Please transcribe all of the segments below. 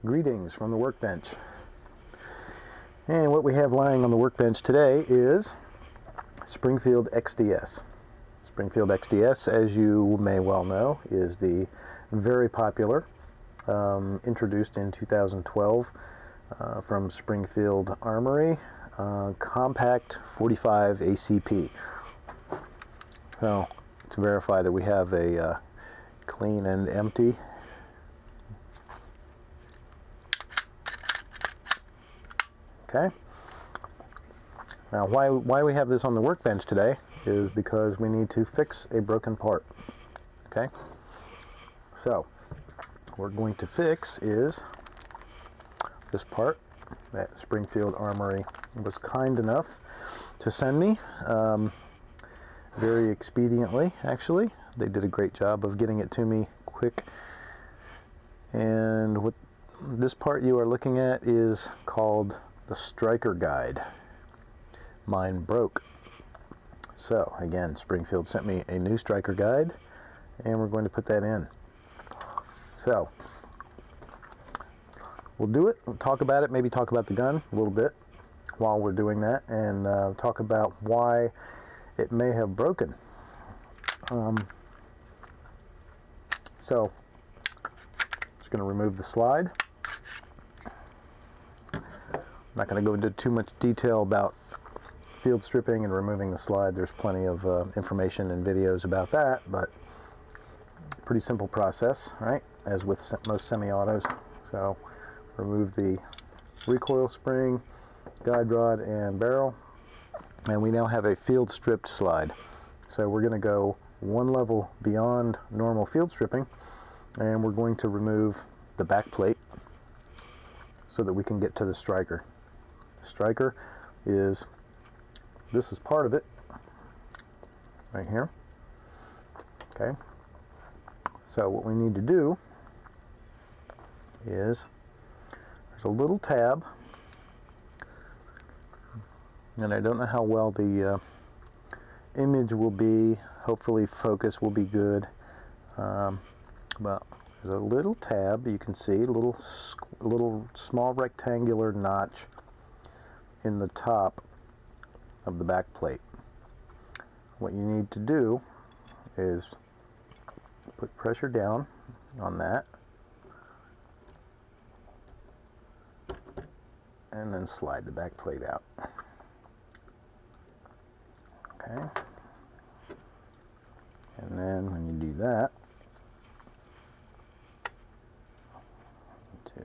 Greetings from the workbench. And what we have lying on the workbench today is Springfield XDs. Springfield XDs, as you may well know, is the very popular, introduced in 2012 from Springfield Armory, compact 45 ACP. So let's verify that we have a clean and empty. Okay. Now, why we have this on the workbench today is because we need to fix a broken part. Okay. So, what we're going to fix is this part that Springfield Armory was kind enough to send me very expediently. Actually, they did a great job of getting it to me quick. And what this part you are looking at is called the striker guide. Mine broke. So again, Springfield sent me a new striker guide and we're going to put that in. So we'll do it, we'll talk about it, maybe talk about the gun a little bit while we're doing that, and talk about why it may have broken. So just going to remove the slide. I'm not going to go into too much detail about field stripping and removing the slide. There's plenty of information and videos about that, but pretty simple process, right? As with most semi-autos. So remove the recoil spring, guide rod, and barrel, and we now have a field stripped slide. So we're going to go one level beyond normal field stripping, and we're going to remove the back plate so that we can get to the striker. Striker is, this is part of it right here. Okay, so what we need to do is, there's a little tab, and I don't know how well the image will be. Hopefully focus will be good, but there's a little tab you can see, a little small rectangular notch in the top of the back plate. What you need to do is put pressure down on that and then slide the back plate out. Okay, and then when you do that, to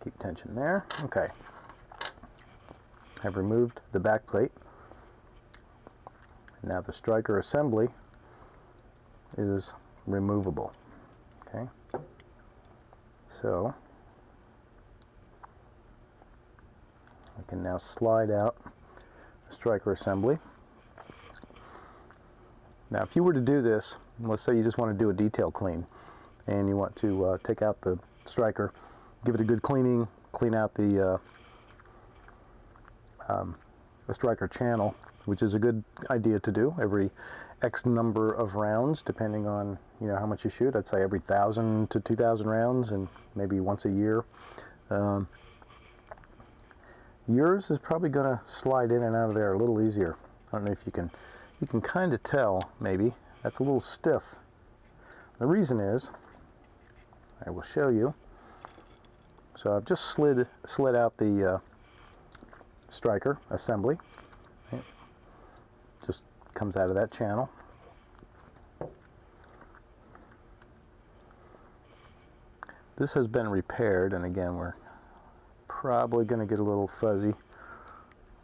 keep tension there. Okay, I've removed the back plate. Now the striker assembly is removable. Okay, so I can now slide out the striker assembly. Now if you were to do this, let's say you just want to do a detail clean and you want to take out the striker, give it a good cleaning, clean out the striker channel, which is a good idea to do every X number of rounds, depending on how much you shoot. I'd say every 1,000 to 2,000 rounds, and maybe once a year. Yours is probably going to slide in and out of there a little easier. I don't know if you can kind of tell, maybe that's a little stiff. The reason is, I will show you. So I've just slid out the striker assembly. It just comes out of that channel. This has been repaired, and again, we're probably going to get a little fuzzy,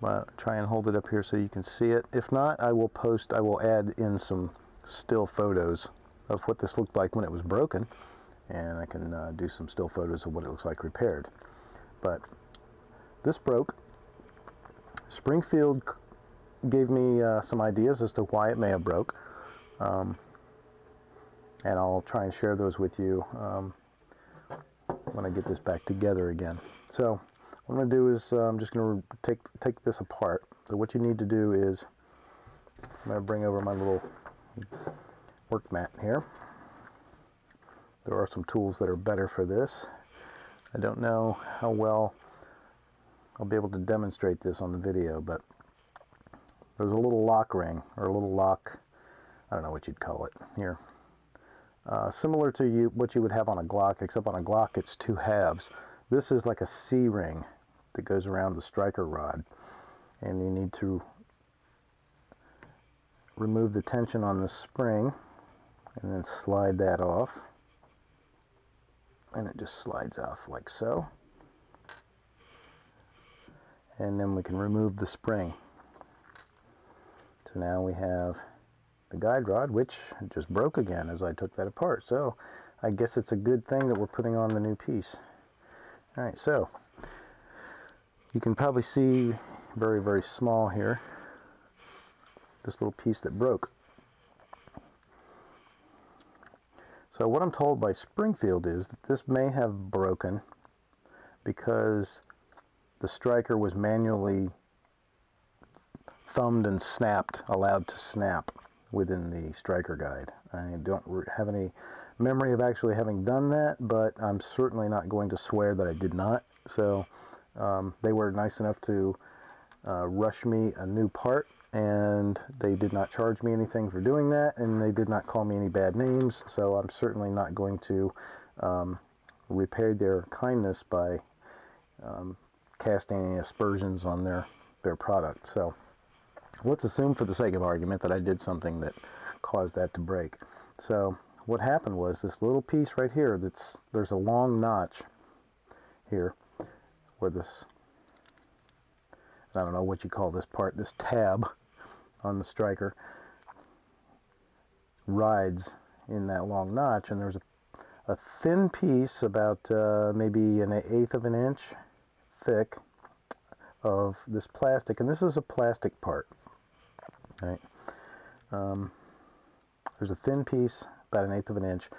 but try and hold it up here so you can see it. If not, I will add in some still photos of what this looked like when it was broken, and I can do some still photos of what it looks like repaired. But this broke. Springfield gave me some ideas as to why it may have broke, and I'll try and share those with you when I get this back together again. So what I'm going to do is I'm just going to take this apart. So what you need to do is, I'm going to bring over my little work mat here. There are some tools that are better for this. I don't know how well I'll be able to demonstrate this on the video, but there's a little lock ring, or a little lock, I don't know what you'd call it here. Similar to what you would have on a Glock, except on a Glock it's two halves. This is like a C-ring that goes around the striker rod, and you need to remove the tension on the spring and then slide that off, and it just slides off like so, and then we can remove the spring. So now we have the guide rod, which just broke again as I took that apart. So I guess it's a good thing that we're putting on the new piece. Alright, so you can probably see very, very small here, this little piece that broke. So what I'm told by Springfield is that this may have broken because the striker was manually thumbed and snapped, allowed to snap within the striker guide. I don't have any memory of actually having done that, but I'm certainly not going to swear that I did not. So they were nice enough to rush me a new part, and they did not charge me anything for doing that, and they did not call me any bad names, so I'm certainly not going to repay their kindness by casting any aspersions on their product. So let's assume for the sake of argument that I did something that caused that to break. So what happened was this little piece right here, there's a long notch here where this, I don't know what you call this part, this tab on the striker rides in that long notch, and there's a thin piece about maybe 1/8 of an inch thick of this plastic, and this is a plastic part. Right. There's a thin piece about 1/8 of an inch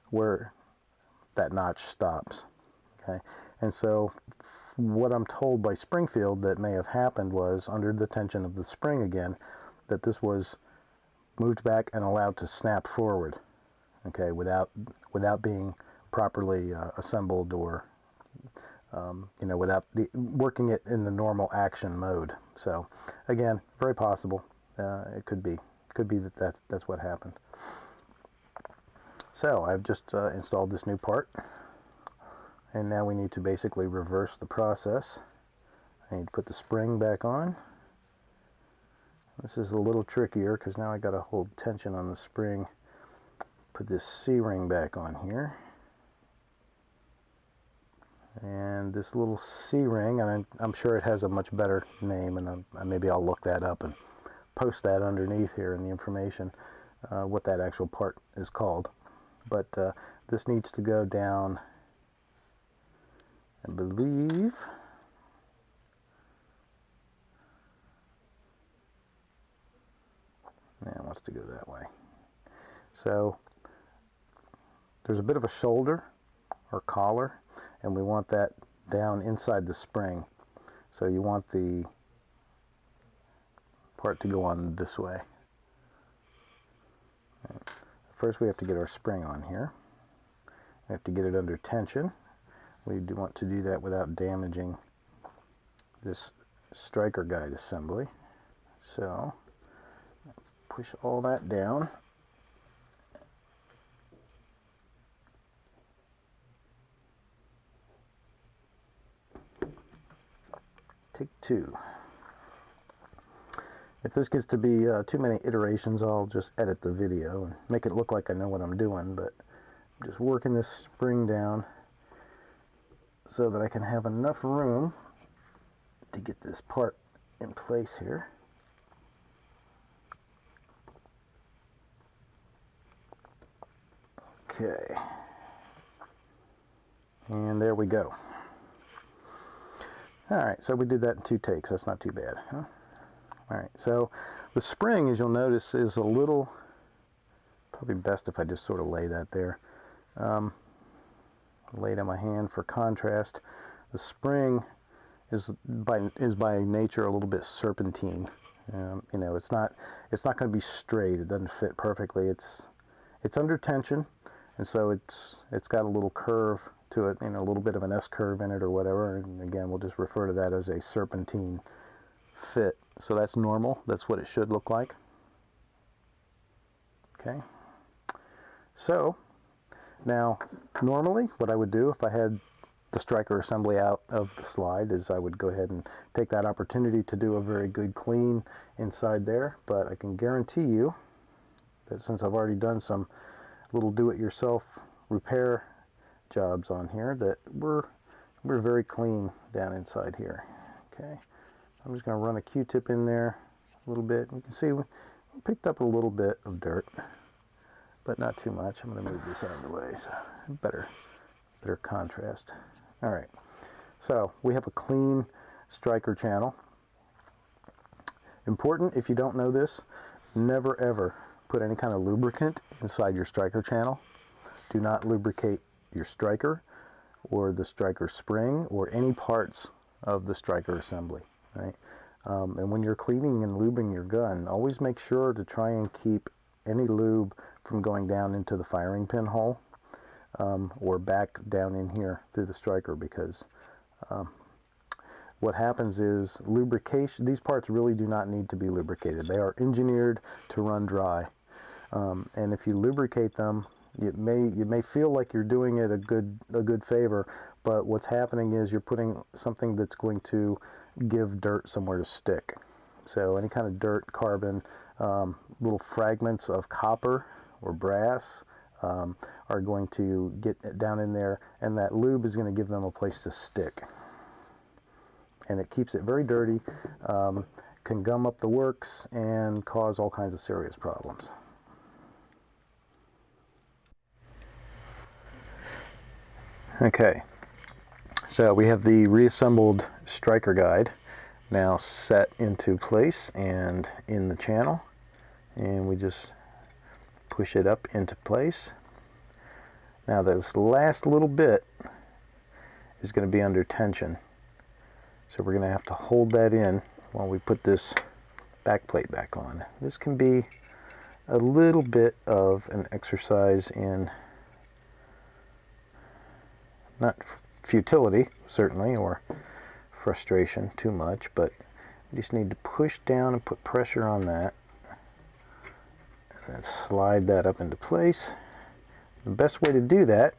where that notch stops. Okay, and so what I'm told by Springfield that may have happened was, under the tension of the spring again, that this was moved back and allowed to snap forward. Okay, without being properly assembled, or you know, without working it in the normal action mode. So again, very possible. It could be that's what happened. So I've just installed this new part, and now we need to basically reverse the process. I need to put the spring back on. This is a little trickier because now I got to hold tension on the spring. Put this C-ring back on here, and this little C-ring, and I'm sure it has a much better name, and maybe I'll look that up and post that underneath here in the information, what that actual part is called. But this needs to go down, I believe, yeah, it wants to go that way. So there's a bit of a shoulder or collar, and we want that down inside the spring. So you want the part to go on this way. First we have to get our spring on here. We have to get it under tension. We do want to do that without damaging this striker guide assembly. So push all that down. Take two. If this gets to be too many iterations, I'll just edit the video and make it look like I know what I'm doing, but I'm just working this spring down so that I can have enough room to get this part in place here. Okay, and there we go. Alright, so we did that in 2 takes. That's not too bad, huh? Alright, so the spring, as you'll notice, is a little, probably best if I just sort of lay that there. Lay it on my hand for contrast. The spring is by nature a little bit serpentine. You know, it's not going to be straight. It doesn't fit perfectly. It's under tension, and so it's got a little curve to it, a little bit of an S-curve in it or whatever, and again, we'll just refer to that as a serpentine fit. So that's normal. That's what it should look like. Okay. So now, normally, what I would do if I had the striker assembly out of the slide is I would go ahead and take that opportunity to do a very good clean inside there, but I can guarantee you that since I've already done some little do-it-yourself repair jobs on here, that we're very clean down inside here. Okay, I'm just going to run a Q-tip in there a little bit. You can see we picked up a little bit of dirt, but not too much. I'm going to move this out of the way so better contrast. All right, so we have a clean striker channel. Important, if you don't know this, never ever put any kind of lubricant inside your striker channel. Do not lubricate your striker or the striker spring or any parts of the striker assembly, right? And when you're cleaning and lubing your gun, always make sure to try and keep any lube from going down into the firing pin hole or back down in here through the striker, because what happens is lubrication, these parts really do not need to be lubricated. They are engineered to run dry. And if you lubricate them, you may feel like you're doing it a good favor, but what's happening is you're putting something that's going to give dirt somewhere to stick. So any kind of dirt, carbon, little fragments of copper or brass are going to get down in there, and that lube is going to give them a place to stick. And it keeps it very dirty, can gum up the works, and cause all kinds of serious problems. Okay, so we have the reassembled striker guide now set into place and in the channel, and we just push it up into place. Now this last little bit is going to be under tension, so we're going to have to hold that in while we put this back plate back on. This can be a little bit of an exercise in not futility, certainly, or frustration too much, but you just need to push down and put pressure on that, and then slide that up into place. The best way to do that,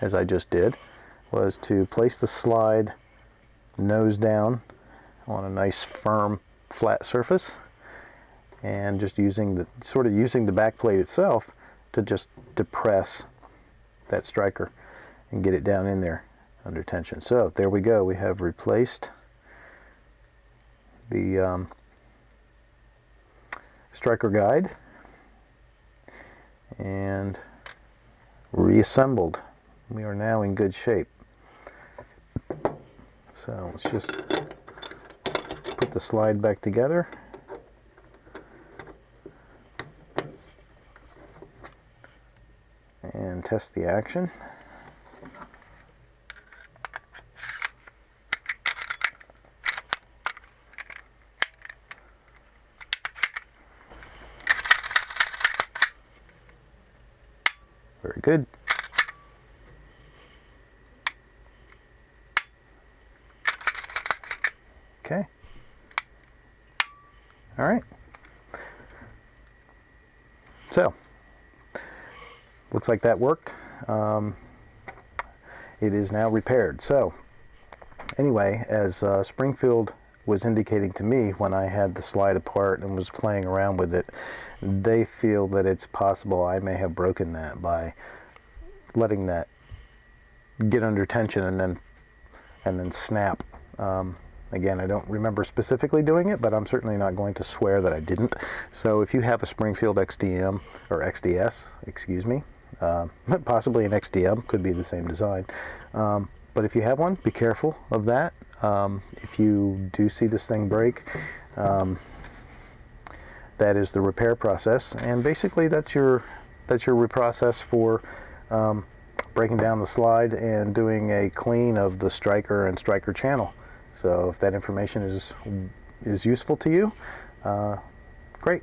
as I just did, was to place the slide nose down on a nice firm flat surface, and just using the back plate itself to just depress that striker and get it down in there under tension. So there we go. We have replaced the striker guide and reassembled. We are now in good shape. So let's just put the slide back together. And test the action. Very good. Okay. All right. So, looks like that worked. It is now repaired. So, anyway, as Springfield was indicating to me when I had the slide apart and was playing around with it, they feel that it's possible I may have broken that by letting that get under tension and then snap. Again, I don't remember specifically doing it, but I'm certainly not going to swear that I didn't. So if you have a Springfield XDM or XDS, excuse me, possibly an XDM, could be the same design. But if you have one, be careful of that. If you do see this thing break, that is the repair process, and basically that's your process for breaking down the slide and doing a clean of the striker and striker channel. So if that information is useful to you, great.